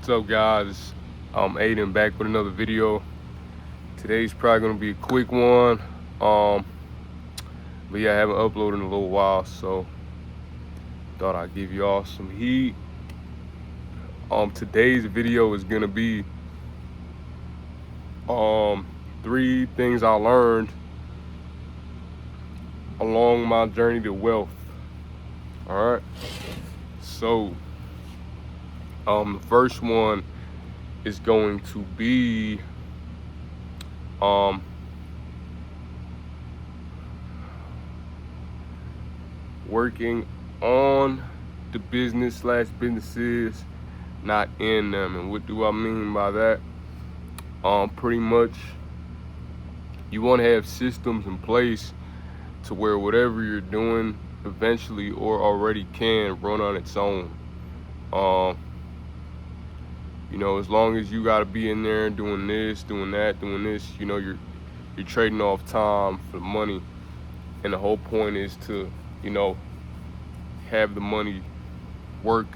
What's up, guys? I'm Aiden back with another video. Today's probably gonna be a quick one. Um, but yeah, I haven't uploaded in a little while, so thought I'd give y'all some heat. Today's video is gonna be um 3 things I learned along my journey to wealth. All right. So the first one is going to be um working on the businesses, not in them. And what do I mean by that? Pretty much you want to have systems in place to where whatever you're doing eventually or already can run on its own. Um, as long as you got to be in there doing this, doing that, doing this, you're trading off time for money, and the whole point is to, have the money work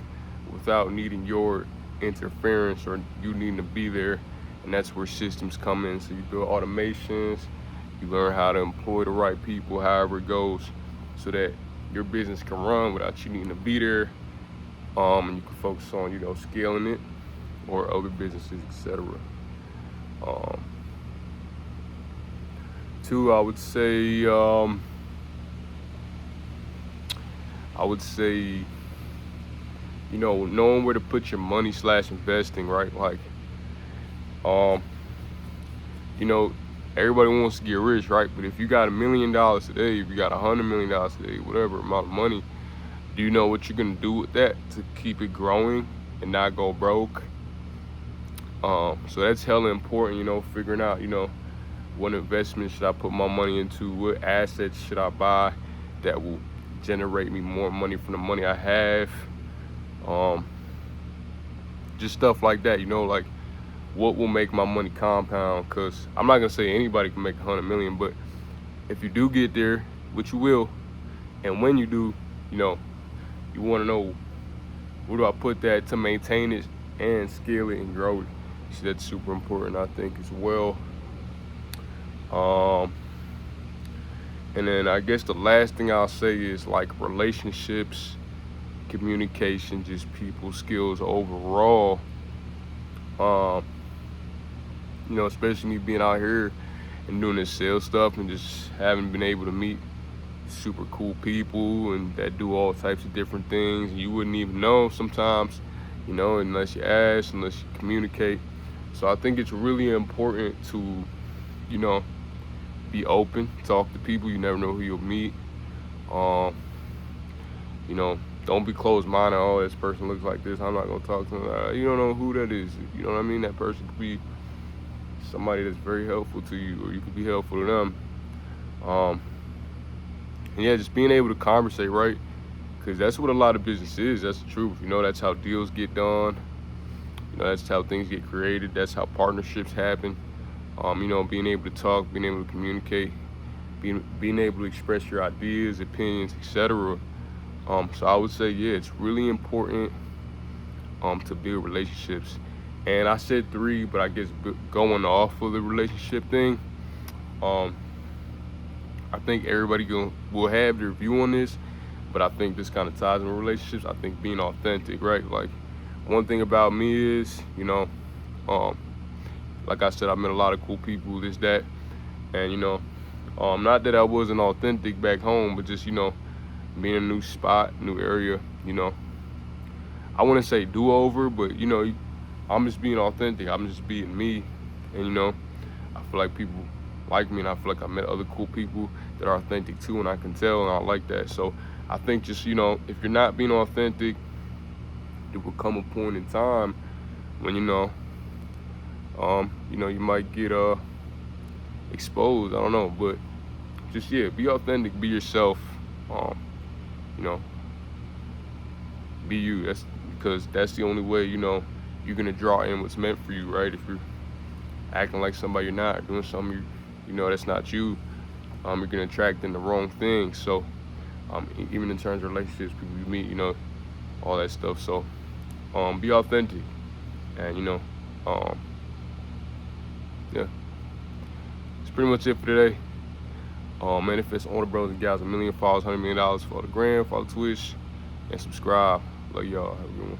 without needing your interference or you needing to be there. And that's where systems come in. So you build automations, you learn how to employ the right people, however it goes, so that your business can run without you needing to be there. And you can focus on, scaling it or other businesses, etc. Two, I would say, knowing where to put your money / investing, right? Like, everybody wants to get rich, right? But if you got $1 million today, if you got $100 million today, whatever amount of money, do you know what you're gonna do with that to keep it growing and not go broke? So that's hella important, figuring out, what investment should I put my money into, what assets should I buy that will generate me more money from the money I have. Just stuff like that, like what will make my money compound. Because I'm not gonna say anybody can make 100 million, but if you do get there, which you will, and when you do, you want to know, where do I put that to maintain it and scale it and grow it? So that's super important, I think, as well. And then I guess the last thing I'll say is like relationships, communication, just people skills overall. Especially me being out here and doing this sales stuff and just haven't been able to meet super cool people and that do all types of different things. You wouldn't even know sometimes, unless you ask, unless you communicate. So I think it's really important to, be open, talk to people. You never know who you'll meet. Don't be closed-minded. Oh, this person looks like this, I'm not gonna talk to them. You don't know who that is. You know what I mean? That person could be somebody that's very helpful to you, or you could be helpful to them. And yeah, just being able to conversate, right? Because that's what a lot of business is. That's the truth. That's how deals get done. That's how things get created. That's how partnerships happen. Being able to talk, being able to communicate, being able to express your ideas, opinions, etc. So I would say, yeah, it's really important to build relationships. And I said 3, but I guess going off of the relationship thing, I think everybody will have their view on this, but I think this kind of ties in relationships. I think being authentic, right? Like, one thing about me is, like I said, I met a lot of cool people, this, that, and not that I wasn't authentic back home, but just being in a new spot, new area, I wouldn't say do over, but I'm just being authentic. I'm just being me, and I feel like people like me, and I feel like I met other cool people that are authentic too, and I can tell, and I like that. So I think just if you're not being authentic, there will come a point in time when you might get exposed. I don't know, but just, yeah, be authentic, be yourself. Be you. That's because that's the only way you're gonna draw in what's meant for you, right? If you're acting like somebody you're not, doing something that's not you, you're gonna attract in the wrong thing. So even in terms of relationships, people you meet, all that stuff. So be authentic. And yeah, it's pretty much it for today. Manifest on the brothers and guys, 1 million followers, $100 million for the gram, follow Twitch, and subscribe. Love y'all. Have a good one.